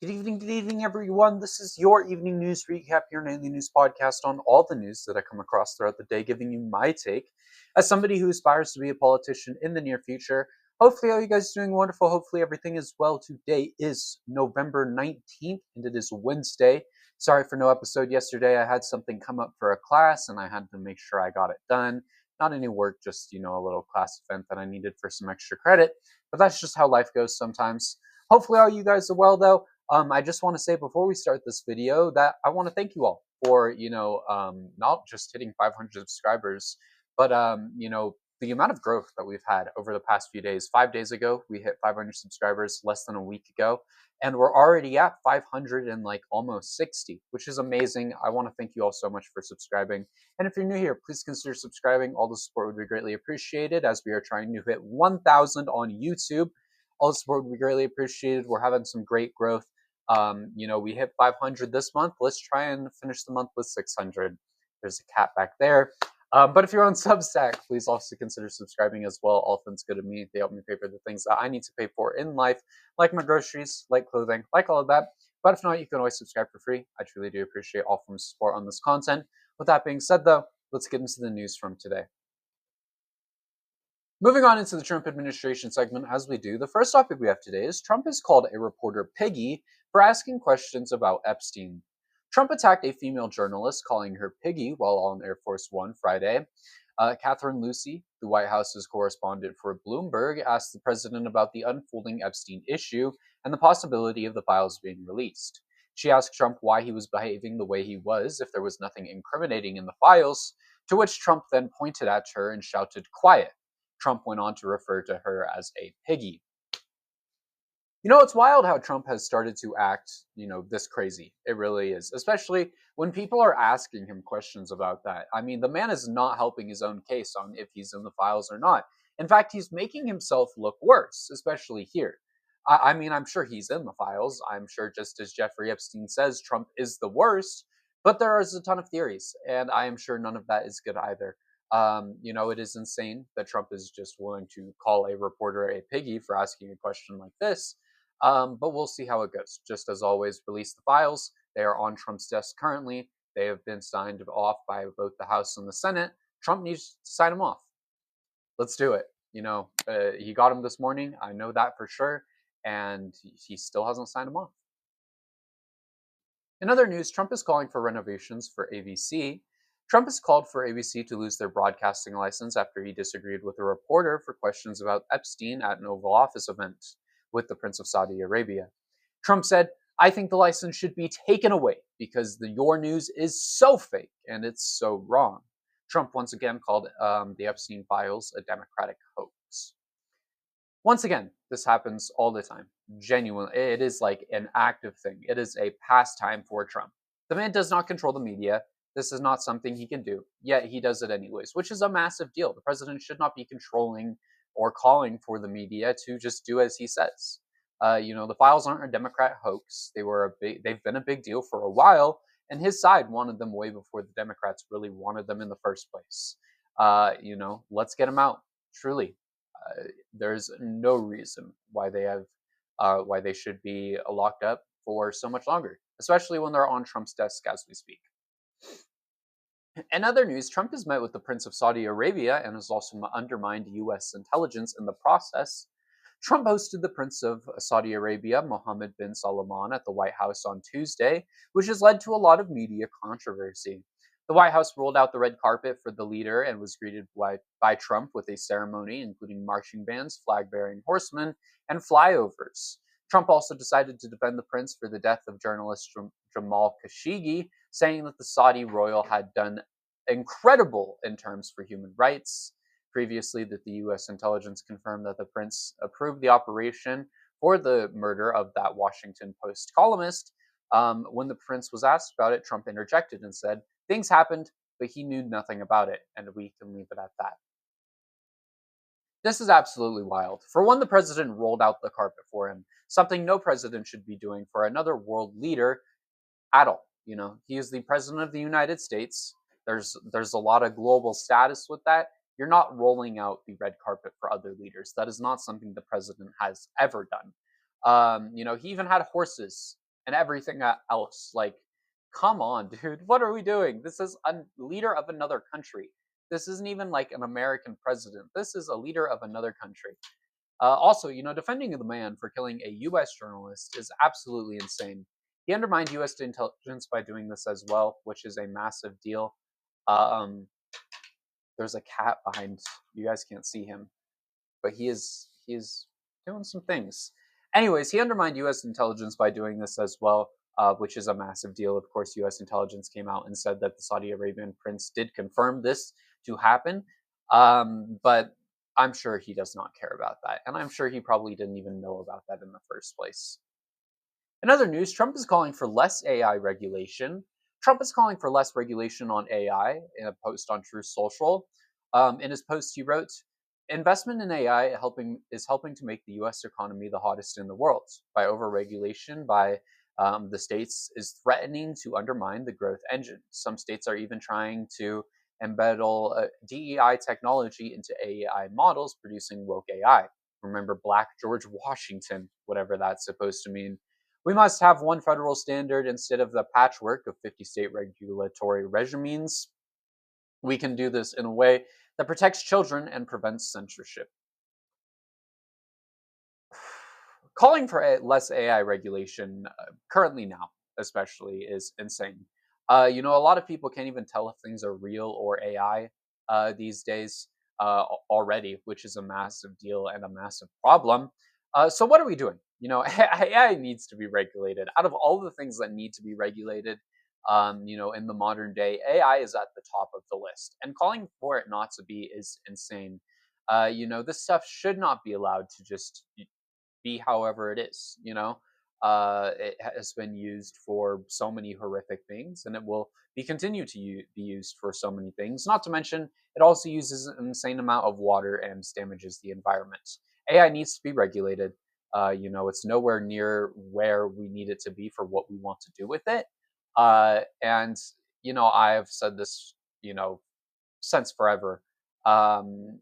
Good evening, everyone. This is your evening news recap here, Nightly News Podcast, on all the news that I come across throughout the day, giving you my take as somebody who aspires to be a politician in the near future. Hopefully, all you guys are doing wonderful. Hopefully, everything is well. Today is November 19th, and it is Wednesday. Sorry for no episode yesterday. I had something come up for a class, and I had to make sure I got it done. Not any work, just, a little class event that I needed for some extra credit. But that's just how life goes sometimes. Hopefully, all you guys are well, though. I just want to say before we start this video that I want to thank you all for, not just hitting 500 subscribers, but, the amount of growth that we've had over the past few days. 5 days ago, we hit 500 subscribers less than a week ago, and we're already at 500 and like almost 60, which is amazing. I want to thank you all so much for subscribing. And if you're new here, please consider subscribing. All the support would be greatly appreciated as we are trying to hit 1,000 on YouTube. All the support would be greatly appreciated. We're having some great growth. We hit 500 this month. Let's try and finish the month with 600. There's a cat back there. But if you're on Substack, please also consider subscribing as well. All things good to me. They help me pay for the things that I need to pay for in life, like my groceries, like clothing, like all of that. But if not, you can always subscribe for free. I truly do appreciate all forms of support on this content. With that being said, though, let's get into the news from today. Moving on into the Trump administration segment, as we do, the first topic we have today is Trump has called a reporter piggy for asking questions about Epstein. Trump attacked a female journalist, calling her piggy while on Air Force One Friday. Catherine Lucy, the White House's correspondent for Bloomberg, asked the president about the unfolding Epstein issue and the possibility of the files being released. She asked Trump why he was behaving the way he was if there was nothing incriminating in the files, to which Trump then pointed at her and shouted, "Quiet." Trump went on to refer to her as a piggy. It's wild how Trump has started to act, this crazy. It really is, especially when people are asking him questions about that. I mean, the man is not helping his own case on if he's in the files or not. In fact, he's making himself look worse, especially here. I mean, I'm sure he's in the files. I'm sure, just as Jeffrey Epstein says, Trump is the worst. But there is a ton of theories, and I am sure none of that is good either. It is insane that Trump is just willing to call a reporter a piggy for asking a question like this. But we'll see how it goes. Just as always, release the files. They are on Trump's desk currently. They have been signed off by both the House and the Senate. Trump needs to sign them off. Let's do it. He got them this morning. I know that for sure. And he still hasn't signed them off. In other news, Trump is calling for renovations for ABC. Trump has called for ABC to lose their broadcasting license after he disagreed with a reporter for questions about Epstein at an Oval Office event with the Prince of Saudi Arabia. Trump said, "I think the license should be taken away because your news is so fake and it's so wrong." Trump once again called the Epstein files a Democratic hoax. Once again, this happens all the time. Genuinely, it is like an active thing. It is a pastime for Trump. The man does not control the media. This is not something he can do, yet he does it anyways, which is a massive deal. The president should not be controlling or calling for the media to just do as he says. The files aren't a Democrat hoax. They've been a big deal for a while, and his side wanted them way before the Democrats really wanted them in the first place. Let's get them out. Truly, there's no reason why they should be locked up for so much longer, especially when they're on Trump's desk as we speak. In other news, Trump has met with the Prince of Saudi Arabia and has also undermined U.S. intelligence in the process. Trump hosted the Prince of Saudi Arabia, Mohammed bin Salman, at the White House on Tuesday, which has led to a lot of media controversy. The White House rolled out the red carpet for the leader and was greeted by Trump with a ceremony including marching bands, flag-bearing horsemen, and flyovers. Trump also decided to defend the prince for the death of journalist Jamal Khashoggi, saying that the Saudi royal had done incredible in terms for human rights. Previously, that the U.S. intelligence confirmed that the prince approved the operation for the murder of that Washington Post columnist. When the prince was asked about it, Trump interjected and said, "Things happened, but he knew nothing about it, and we can leave it at that." This is absolutely wild. For one, the president rolled out the carpet for him, something no president should be doing for another world leader at all. He is the president of the United States. There's a lot of global status with that. You're not rolling out the red carpet for other leaders. That is not something the president has ever done. He even had horses and everything else. Like, come on, dude, what are we doing? This is a leader of another country. This isn't even like an American president. This is a leader of another country. Also, defending the man for killing a U.S. journalist is absolutely insane. He undermined U.S. intelligence by doing this as well, which is a massive deal. Um, there's a cat behind. You guys can't see him, but he is doing some things. Anyways, he undermined U.S. intelligence by doing this as well, which is a massive deal. Of course, U.S. intelligence came out and said that the Saudi Arabian prince did confirm this to happen, but I'm sure he does not care about that, and I'm sure he probably didn't even know about that in the first place. In other news, Trump is calling for less AI regulation. Trump is calling for less regulation on AI in a post on Truth Social. In his post, he wrote, "Investment in AI is helping to make the U.S. economy the hottest in the world. By overregulation, by the states is threatening to undermine the growth engine. Some states are even trying to embed all DEI technology into AI models, producing woke AI. Remember Black George Washington, whatever that's supposed to mean. We must have one federal standard instead of the patchwork of 50 state regulatory regimes. We can do this in a way that protects children and prevents censorship." Calling for less AI regulation currently now, especially, is insane. A lot of people can't even tell if things are real or AI these days already, which is a massive deal and a massive problem. So what are we doing? AI needs to be regulated. Out of all the things that need to be regulated, in the modern day, AI is at the top of the list, and calling for it not to be is insane. This stuff should not be allowed to just be however it is. It has been used for so many horrific things, and it will be continue to be used for so many things. Not to mention, it also uses an insane amount of water and damages the environment. AI needs to be regulated. It's nowhere near where we need it to be for what we want to do with it. And I've said this, since forever. Um,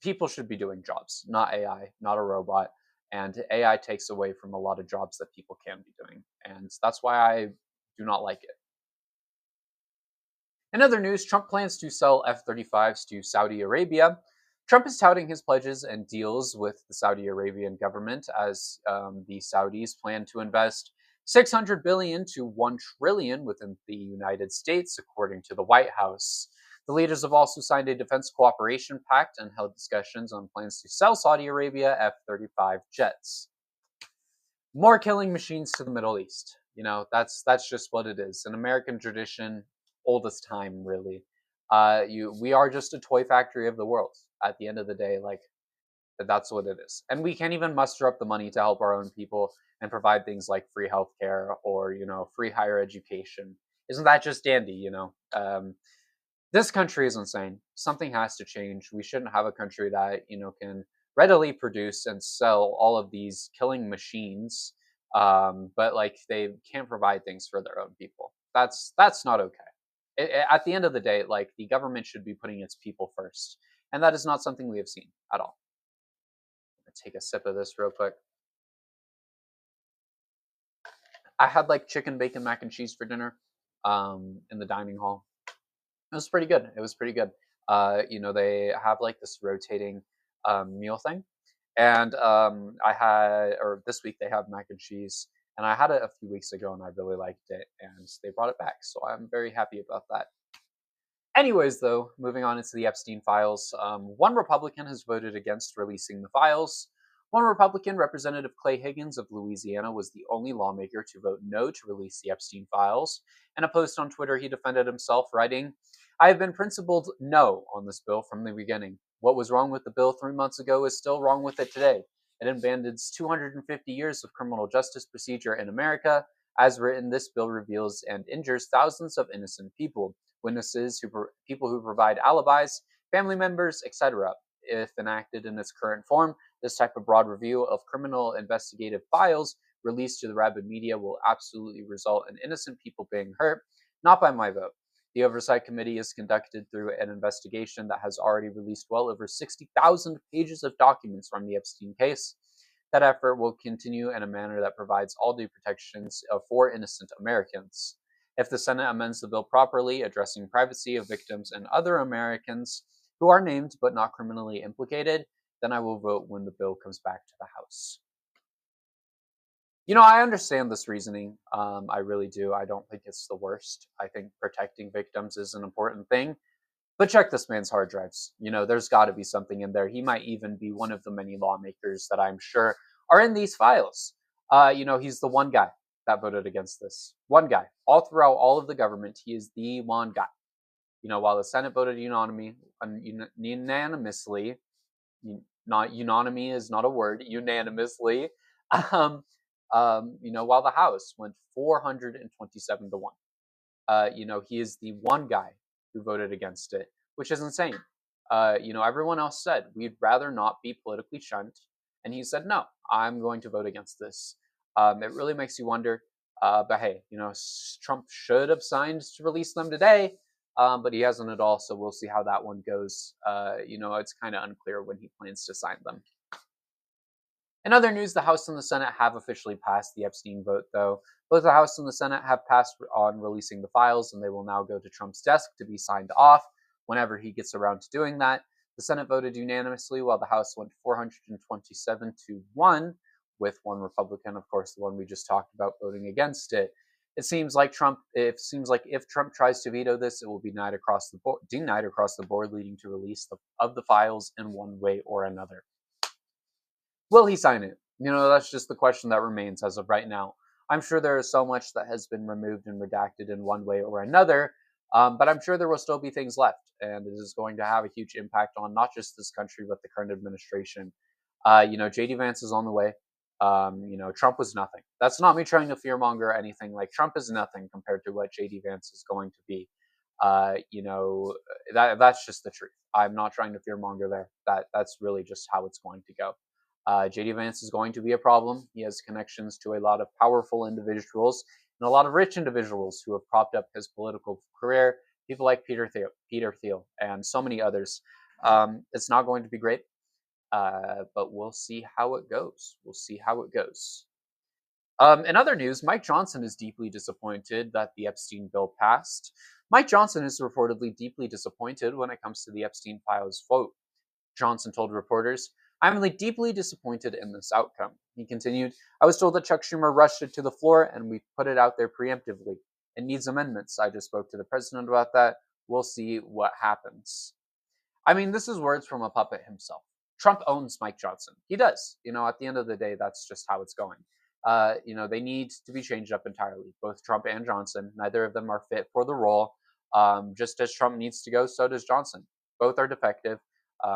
People should be doing jobs, not AI, not a robot. And AI takes away from a lot of jobs that people can be doing. And that's why I do not like it. In other news, Trump plans to sell F-35s to Saudi Arabia. Trump is touting his pledges and deals with the Saudi Arabian government as the Saudis plan to invest 600 billion to 1 trillion within the United States, according to the White House. The leaders have also signed a defense cooperation pact and held discussions on plans to sell Saudi Arabia F-35 jets. More killing machines to the Middle East. That's just what it is. An American tradition, oldest time, really. We are just a toy factory of the world. At the end of the day, like, that's what it is. And we can't even muster up the money to help our own people and provide things like free healthcare or free higher education. Isn't that just dandy? This country is insane. Something has to change. We shouldn't have a country that can readily produce and sell all of these killing machines, but like they can't provide things for their own people. That's not okay. At the end of the day, like, the government should be putting its people first, and that is not something we have seen at all. I'm gonna take a sip of this real quick. I had like chicken bacon mac and cheese for dinner, in the dining hall. It was pretty good. It was pretty good. They have like this rotating meal thing, and or this week they have mac and cheese, and I had it a few weeks ago, and I really liked it, and they brought it back, so I'm very happy about that. Anyways, though, moving on into the Epstein files, one Republican has voted against releasing the files. One Republican, Representative Clay Higgins of Louisiana, was the only lawmaker to vote no to release the Epstein files. In a post on Twitter, he defended himself, writing, "I have been principled no on this bill from the beginning. What was wrong with the bill 3 months ago is still wrong with it today. It abandons 250 years of criminal justice procedure in America. As written, this bill reveals and injures thousands of innocent people, witnesses, people who provide alibis, family members, etc. If enacted in its current form, this type of broad review of criminal investigative files released to the rabid media will absolutely result in innocent people being hurt, not by my vote. The Oversight Committee is conducted through an investigation that has already released well over 60,000 pages of documents from the Epstein case. That effort will continue in a manner that provides all due protections for innocent Americans. If the Senate amends the bill properly, addressing privacy of victims and other Americans who are named but not criminally implicated, then I will vote when the bill comes back to the House. I understand this reasoning. I really do. I don't think it's the worst. I think protecting victims is an important thing. But check this man's hard drives. There's got to be something in there. He might even be one of the many lawmakers that I'm sure are in these files. He's the one guy that voted against this. One guy. All throughout all of the government, he is the one guy. While the Senate voted unanimously, not unanimity is not a word, unanimously, um, while the House went 427 to 1. He is the one guy who voted against it, which is insane. Everyone else said we'd rather not be politically shunned, and he said, no, I'm going to vote against this. It really makes you wonder, but hey, Trump should have signed to release them today, but he hasn't at all, so we'll see how that one goes. It's kind of unclear when he plans to sign them. In other news, the House and the Senate have officially passed the Epstein vote, though. Both the House and the Senate have passed on releasing the files, and they will now go to Trump's desk to be signed off whenever he gets around to doing that. The Senate voted unanimously, while the House went 427 to 1, with one Republican, of course, the one we just talked about, voting against it. It seems like if Trump tries to veto this, it will be denied across the board, leading to release of the files in one way or another. Will he sign it? That's just the question that remains as of right now. I'm sure there is so much that has been removed and redacted in one way or another, but I'm sure there will still be things left, and it is going to have a huge impact on not just this country, but the current administration. J.D. Vance is on the way. Trump was nothing. That's not me trying to fearmonger or anything. Like, Trump is nothing compared to what J.D. Vance is going to be. That's just the truth. I'm not trying to fearmonger there. That's really just how it's going to go. J.D. Vance is going to be a problem. He has connections to a lot of powerful individuals and a lot of rich individuals who have propped up his political career. People like Peter Thiel, and so many others. It's not going to be great, but we'll see how it goes. In other news, Mike Johnson is deeply disappointed that the Epstein bill passed. Mike Johnson is reportedly deeply disappointed when it comes to the Epstein files vote. Johnson told reporters, I'm deeply disappointed in this outcome. He continued, I was told that Chuck Schumer rushed it to the floor and we put it out there preemptively. It needs amendments. I just spoke to the president about that. We'll see what happens. This is words from a puppet himself. Trump owns Mike Johnson. He does. At the end of the day, that's just how it's going. They need to be changed up entirely, both Trump and Johnson. Neither of them are fit for the role. Just as Trump needs to go, so does Johnson. Both are defective.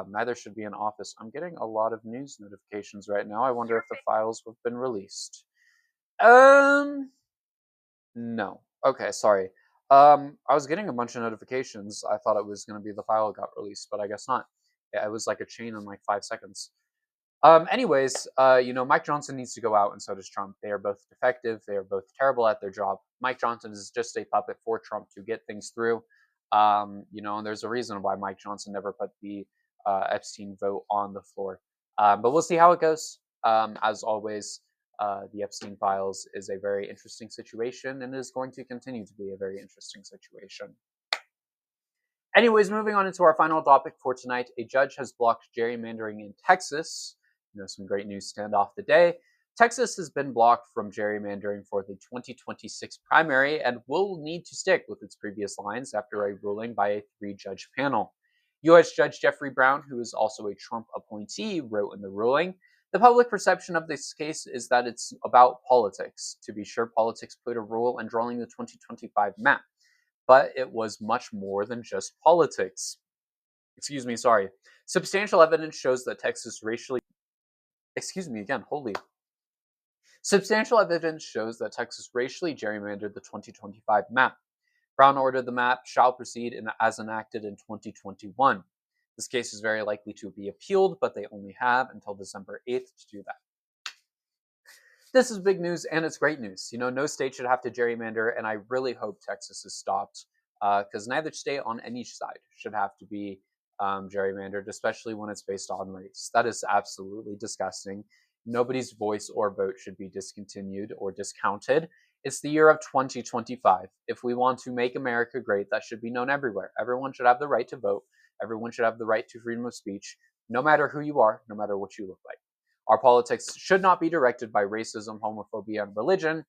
Neither should be in office. I'm getting a lot of news notifications right now. I wonder if the files have been released. No. Okay, sorry. I was getting a bunch of notifications. I thought it was going to be the file got released, but I guess not. Yeah, it was like a chain in 5 seconds. Anyways, Mike Johnson needs to go out, and so does Trump. They are both defective. They are both terrible at their job. Mike Johnson is just a puppet for Trump to get things through. And there's a reason why Mike Johnson never put the Epstein vote on the floor. But we'll see how it goes. As always, the Epstein files is a very interesting situation and is going to continue to be a very interesting situation. Anyways, moving on into our final topic for tonight, a judge has blocked gerrymandering in Texas. Some great news to end off the day. Texas has been blocked from gerrymandering for the 2026 primary and will need to stick with its previous lines after a ruling by a 3-judge panel. U.S. Judge Jeffrey Brown, who is also a Trump appointee, wrote in the ruling, the public perception of this case is that it's about politics. To be sure, politics played a role in drawing the 2025 map, but it was much more than just politics. Substantial evidence shows that Texas racially Substantial evidence shows that Texas racially gerrymandered the 2025 map. Brown ordered the map shall proceed as enacted in 2021. This case is very likely to be appealed, but they only have until December 8th to do that. This is big news, and it's great news. No state should have to gerrymander, and I really hope Texas is stopped, because neither state on any side should have to be gerrymandered, especially when it's based on race. That is absolutely disgusting. Nobody's voice or vote should be discontinued or discounted. It's the year of 2025. If we want to make America great, that should be known everywhere. Everyone should have the right to vote. Everyone should have the right to freedom of speech, no matter who you are, no matter what you look like. Our politics should not be directed by racism, homophobia, and religion.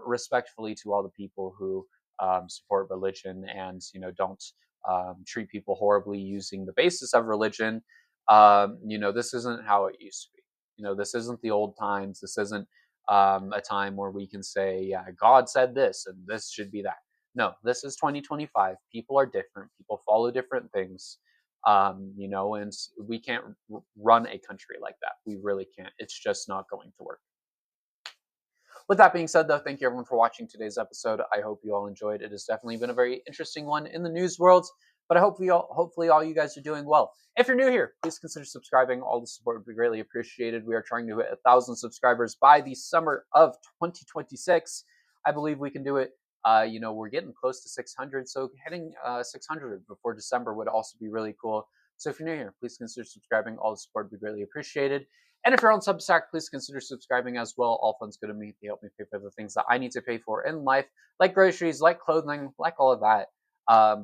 Respectfully to all the people who support religion and don't treat people horribly using the basis of religion. This isn't how it used to be. This isn't the old times. This isn't a time where we can say, yeah, God said this and this should be that. No, this is 2025. People are different. People follow different things. And we can't run a country like that. We really can't. It's just not going to work. With that being said, though, thank you everyone for watching today's episode. I hope you all enjoyed. It has definitely been a very interesting one in the news world, but I hope hopefully all you guys are doing well. If you're new here, please consider subscribing. All the support would be greatly appreciated. We are trying to hit 1,000 subscribers by the summer of 2026. I believe we can do it. We're getting close to 600, so hitting 600 before December would also be really cool. So if you're new here, please consider subscribing. All the support would be greatly appreciated. And if you're on Substack, please consider subscribing as well. All funds go to me. They help me pay for the things that I need to pay for in life, like groceries, like clothing, like all of that.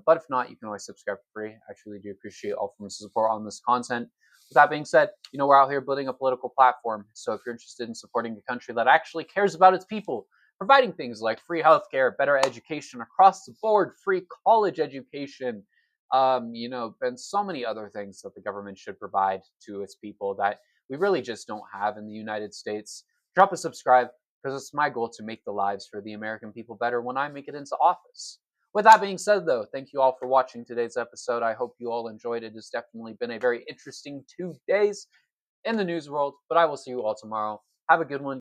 But if not, you can always subscribe for free. I truly do appreciate all forms of support on this content. With that being said, we're out here building a political platform. So if you're interested in supporting a country that actually cares about its people, providing things like free healthcare, better education across the board, free college education, and so many other things that the government should provide to its people that we really just don't have in the United States. Drop a subscribe because it's my goal to make the lives for the American people better when I make it into office. With that being said, though, thank you all for watching today's episode. I hope you all enjoyed it. It's definitely been a very interesting 2 days in the news world, but I will see you all tomorrow. Have a good one.